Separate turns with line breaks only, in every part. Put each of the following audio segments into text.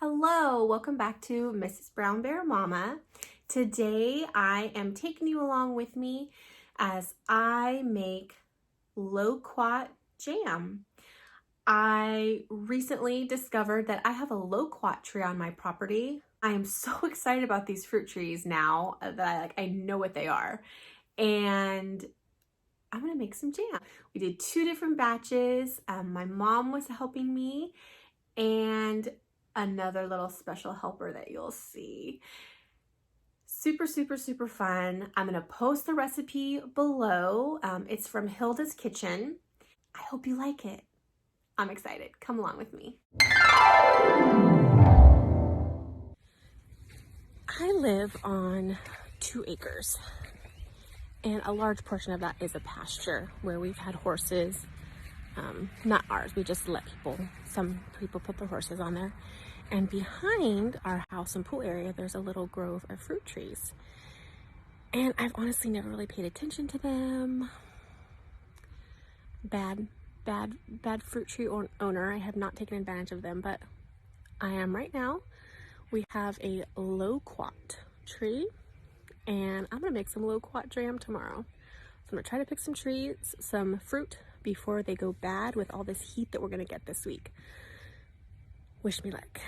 Hello, welcome back to Mrs. Brown Bear Mama. Today I am taking you along with me as I make Loquat Jam. I recently discovered that I have a loquat tree on my property. I am so excited about these fruit trees now that I know what they are. And I'm gonna make some jam. We did 2 different batches. My mom was helping me and another little special helper that you'll see. Super, super, super fun. I'm gonna post the recipe below. It's from Hilda's Kitchen. I hope you like it. I'm excited. Come along with me. I live on 2 acres, and a large portion of that is a pasture where we've had horses. Not ours, we just let some people put their horses on there. And behind our house and pool area, there's a little grove of fruit trees. And I've honestly never really paid attention to them. Bad fruit tree owner. I have not taken advantage of them, but I am right now. We have a loquat tree, and I'm gonna make some loquat jam tomorrow. So I'm gonna try to pick some fruit before they go bad with all this heat that we're gonna get this week. Wish me luck.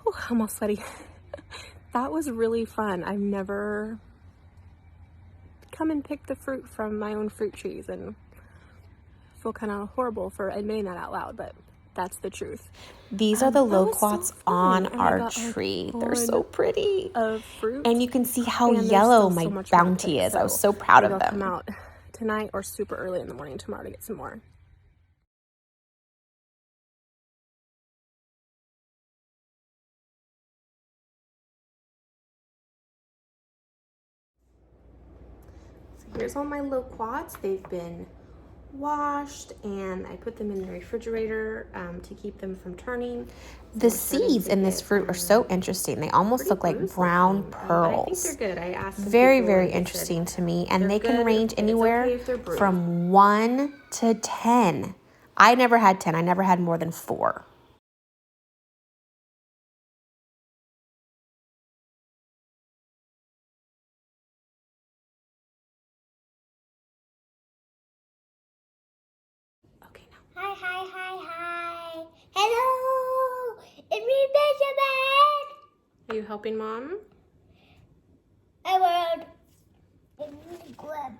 Whew, I'm all sweaty. That was really fun. I've never come and picked the fruit from my own fruit trees, and feel kind of horrible for admitting that out loud, but that's the truth.
These are the
so
loquats on our tree. They're so pretty. And you can see how yellow my bounty is. I was so proud of them.
I'll come out tonight or super early in the morning tomorrow to get some more. So here's all my loquats. They've been washed, and I put them in the refrigerator to keep them from turning.
The seeds in this fruit are so interesting. They almost look like brown pearls.
I think they're good. I asked
very interesting to me, and they can range anywhere from 1 to 10. I never had 10. I never had more than 4.
Okay, now.
Hi. Hello. It's me, Benjamin.
Are you helping Mom?
I will grab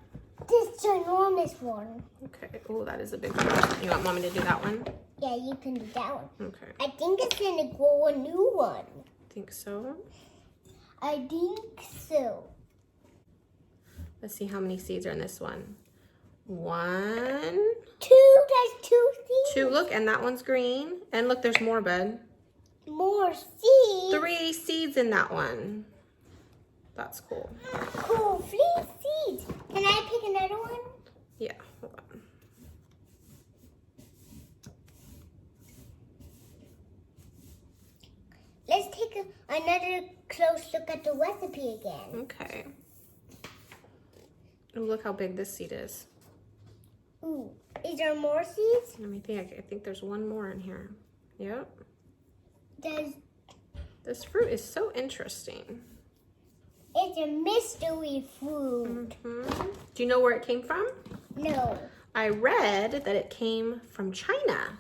this ginormous one.
Okay. Oh, that is a big one. You want Mommy to do that one?
Yeah, you can do that one.
Okay.
I think it's gonna grow a new one.
Think so?
I think so.
Let's see how many seeds are in this one. 1,
2. There's 2 seeds.
2. Look, and that one's green. And look, there's more, bud.
More seeds.
3 seeds in that one. That's cool.
Cool. 3 seeds. Can I pick another one?
Yeah. Hold on.
Let's take another close look at the recipe again.
Okay. Oh, look how big this seed is.
Ooh, is there more seeds?
Let me think. I think there's one more in here. Yep. This fruit is so interesting.
It's a mystery fruit.
Mm-hmm. Do you know where it came from?
No.
I read that it came from China.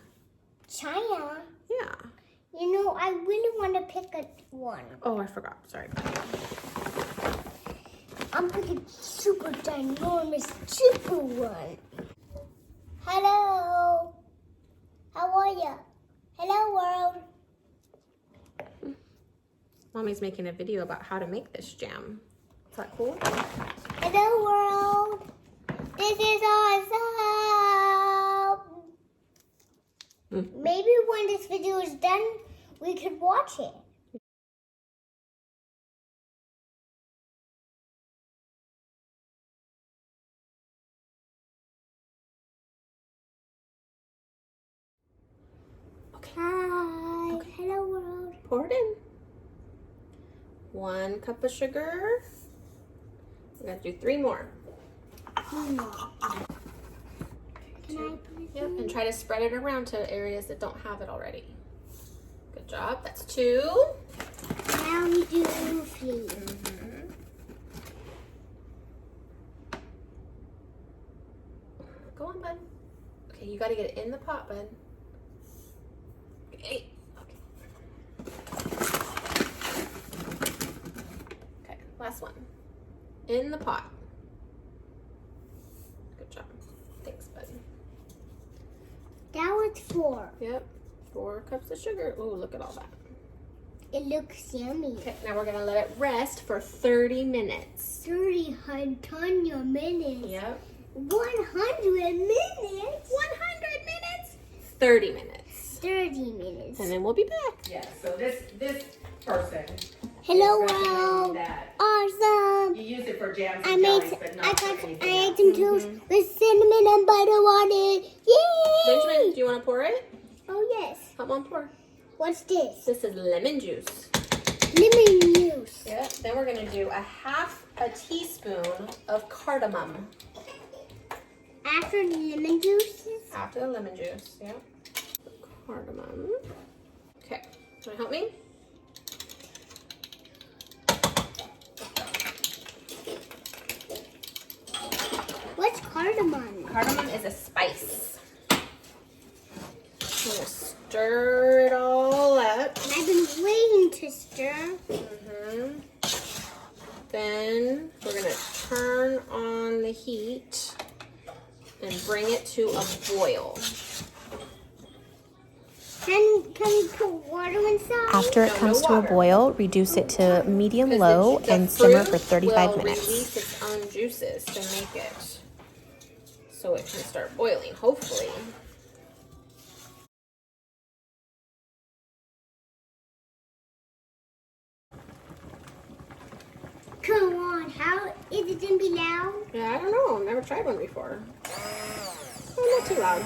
China?
Yeah.
You know, I really want to pick one.
Oh, I forgot. Sorry.
I'm picking super ginormous, super one. Hello. How are you? Hello, world.
Mommy's making a video about how to make this jam. Is that cool?
Hello, world. This is awesome. Maybe when this video is done, we could watch it.
pour it in. 1 cup of sugar. We're gonna do 3 more.
Can I put it
Yep, and try to spread it around to areas that don't have it already. Good job. That's 2.
Now we do 3.
Go on, bud. Okay, you gotta get it in the pot, bud. Okay. Okay, last one. In the pot. Good job. Thanks, bud.
That was 4.
Yep. 4 cups of sugar. Ooh, look at all that.
It looks yummy.
Okay, now we're gonna let it rest for 30 minutes.
300 minutes.
Yep.
100 minutes.
100 minutes. 30 minutes.
30 minutes.
And then we'll be back.
Yeah, so this person
Hello,
is recommending
world.
that
Awesome.
you use it for jams
I
and
made
jellies, but
I
not for
got
anything
I ate
else.
some toast with cinnamon and butter on it. Yay!
Benjamin, do you want to pour it?
Oh yes.
Come on, pour.
What's this?
This is lemon juice.
Lemon juice.
Yep. Then we're gonna do 1/2 teaspoon of cardamom
After the lemon juice.
after the lemon juice. Yep. Cardamom. Okay. Can you help me?
What's cardamom?
Cardamom is a spice. I'm gonna stir it all up.
I've been waiting to stir.
Then we're gonna turn on the heat and bring it to a boil.
Can we put water inside?
After it
No,
comes
no
to a
water.
boil, reduce it to medium
Because
low
the
and simmer for
fruit
35
will
minutes.
release its own juices to make it so it can start boiling, hopefully.
Come on, how is it gonna be loud?
Yeah, I don't know. I've never tried one before. Oh, not too loud.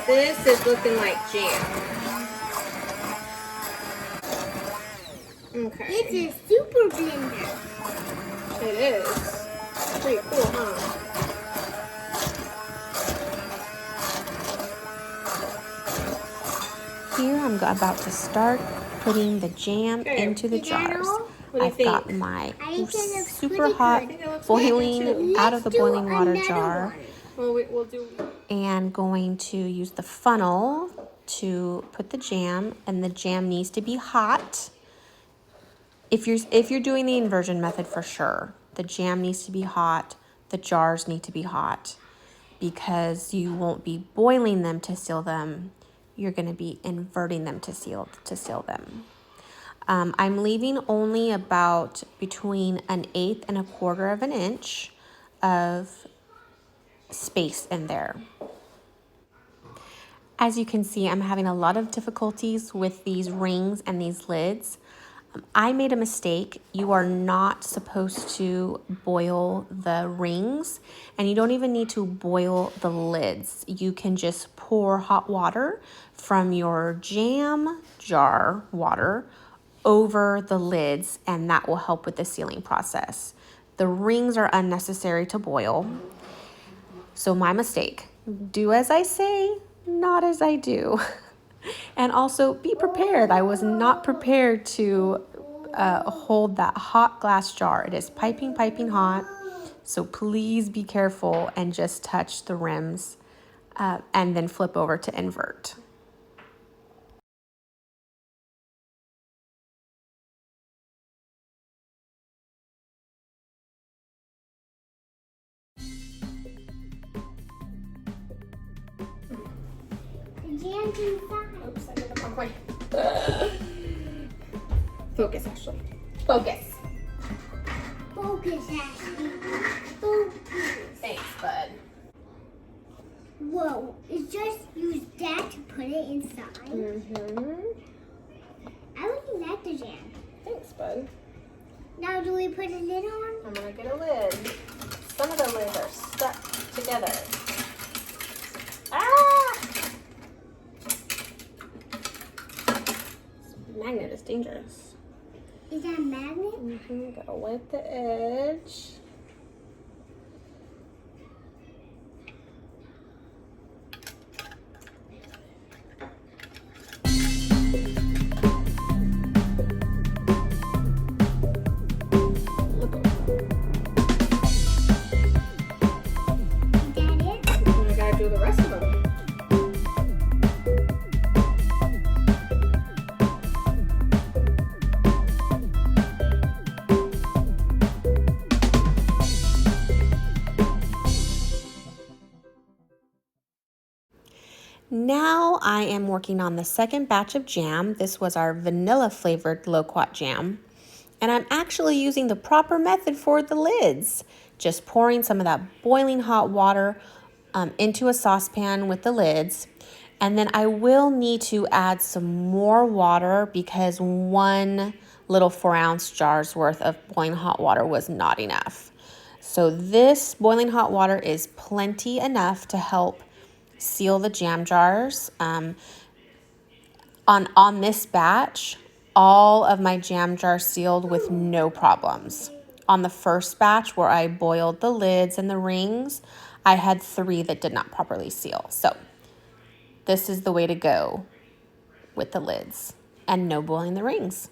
This is looking like jam. Okay.
It's a super blender.
It is. Pretty cool, huh?
Here I'm about to start putting the jam
Okay.
into the
Is that
jars.
all?
What do you
I've
think?
got my
I think it looks
super
pretty
hot
good.
I think it looks
boiling
good, too.
out of the
Let's do
boiling water
another
jar,
one.
Well, we'll do.
and going to use the funnel to put the jam, and the jam needs to be hot. If you're doing the inversion method, for sure, the jam needs to be hot, the jars need to be hot, because you won't be boiling them to seal them. You're going to be inverting them to seal them. I'm leaving only about between 1/8 and 1/4 of an inch of space in there. As you can see, I'm having a lot of difficulties with these rings and these lids. I made a mistake. You are not supposed to boil the rings, and you don't even need to boil the lids. You can just pour hot water from your jam jar water over the lids, and that will help with the sealing process. The rings are unnecessary to boil. So my mistake. Do as I say, not as I do. And also be prepared. I was not prepared to hold that hot glass jar. It is piping hot. So please be careful and just touch the rims and then flip over to invert.
The jam's inside.
Oops, I did the wrong way. Focus, Ashley. Focus.
Focus, Ashley. Focus.
Thanks, bud.
Whoa, it's just use that to put it inside. I really like the jam.
Thanks, bud.
Now do we put a lid on?
I'm gonna get a lid. Some of the lids are stuck together. Ah! This magnet is dangerous.
Is that a magnet?
Gotta wet the edge. Do the rest of them.
Now I am working on the second batch of jam. This was our vanilla flavored Loquat jam. And I'm actually using the proper method for the lids. Just pouring some of that boiling hot water into a saucepan with the lids. And then I will need to add some more water because 1 little 4-ounce jar's worth of boiling hot water was not enough. So this boiling hot water is plenty enough to help seal the jam jars. On this batch, all of my jam jars sealed with no problems. On the first batch where I boiled the lids and the rings, I had 3 that did not properly seal. So this is the way to go with the lids and no boiling the rings.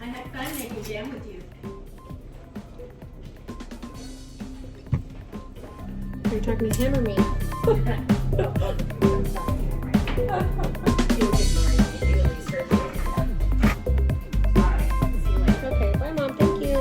I had fun making jam with you. You're talking to him or me? Okay, bye Mom, thank you.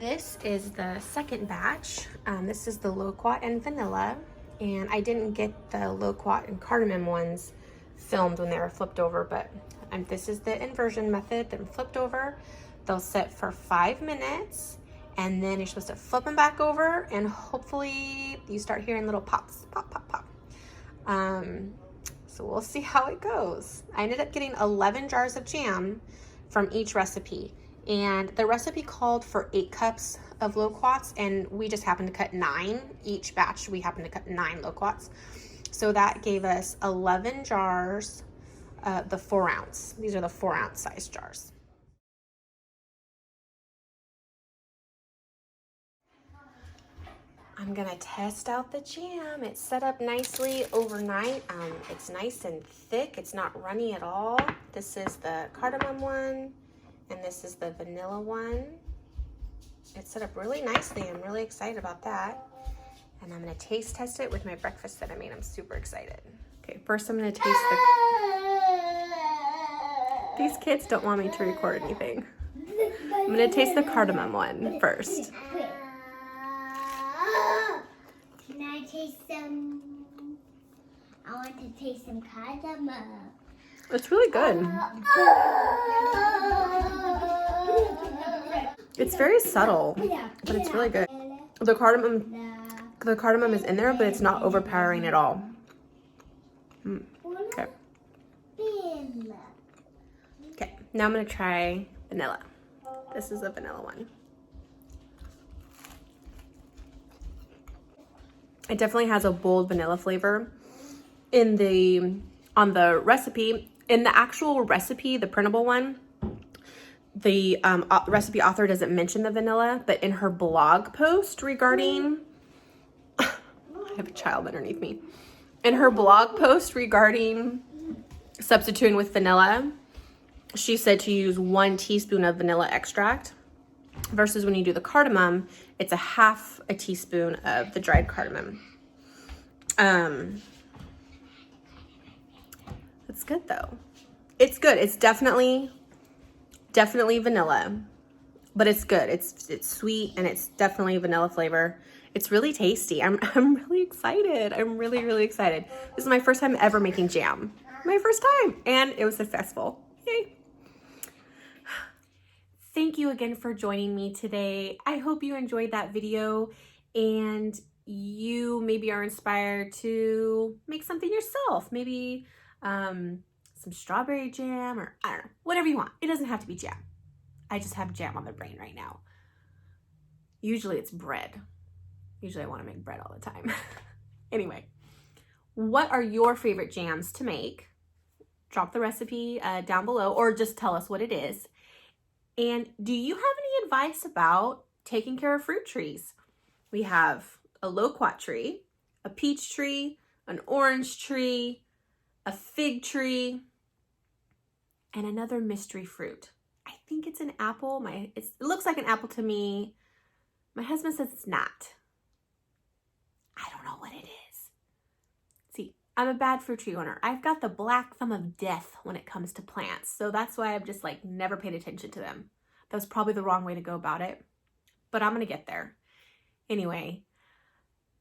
This is the second batch. This is the Loquat and vanilla, and I didn't get the Loquat and cardamom ones filmed when they were flipped over, but this is the inversion method. They're flipped over. They'll sit for 5 minutes, and then you're supposed to flip them back over, and hopefully you start hearing little pops, pop, pop, pop. So we'll see how it goes. I ended up getting 11 jars of jam from each recipe. And the recipe called for 8 cups of Loquats, and we just happened to cut 9. Each batch, we happened to cut 9 Loquats. So that gave us 11 jars, the 4-ounce. These are the 4-ounce size jars. I'm gonna test out the jam. It's set up nicely overnight. It's nice and thick. It's not runny at all. This is the cardamom one. And this is the vanilla one. It's set up really nicely. I'm really excited about that. And I'm gonna taste test it with my breakfast that I made. I'm super excited.
Okay, first I'm gonna taste the... These kids don't want me to record anything. I'm gonna taste the cardamom one first.
Can I taste some? I want to taste some cardamom.
It's really good. It's very subtle, but it's really good. The cardamom is in there, but it's not overpowering at all. Okay. Okay, now I'm gonna try vanilla. This is a vanilla one. It definitely has a bold vanilla flavor on the recipe. In the actual recipe, the printable one, the recipe author doesn't mention the vanilla, but in her blog post regarding, I have a child underneath me. In her blog post regarding substituting with vanilla, she said to use 1 teaspoon of vanilla extract versus when you do the cardamom, it's a half a teaspoon of the dried cardamom. It's good though. It's good. It's definitely vanilla, but it's good. It's sweet and it's definitely vanilla flavor. It's really tasty. I'm really excited. I'm really excited. This is my first time ever making jam. My first time, and it was successful. Yay. Thank you again for joining me today. I hope you enjoyed that video and you maybe are inspired to make something yourself. Maybe some strawberry jam, or I don't know, whatever you want. It doesn't have to be jam. I just have jam on the brain right now. Usually it's bread. Usually I want to make bread all the time. Anyway, what are your favorite jams to make? Drop the recipe down below, or just tell us what it is. And do you have any advice about taking care of fruit trees? We have a loquat tree, a peach tree, an orange tree, a fig tree, and another mystery fruit. I think it's an apple. It looks like an apple to me. My husband says it's not. I don't know what it is. See, I'm a bad fruit tree owner. I've got the black thumb of death when it comes to plants. So that's why I've just like never paid attention to them. That was probably the wrong way to go about it, but I'm gonna get there. Anyway,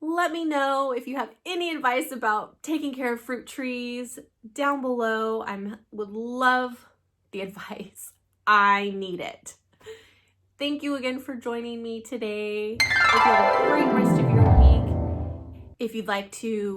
let me know if you have any advice about taking care of fruit trees down below. I would love the advice. I need it. Thank you again for joining me today. Hope you have a great rest of your week. If you'd like to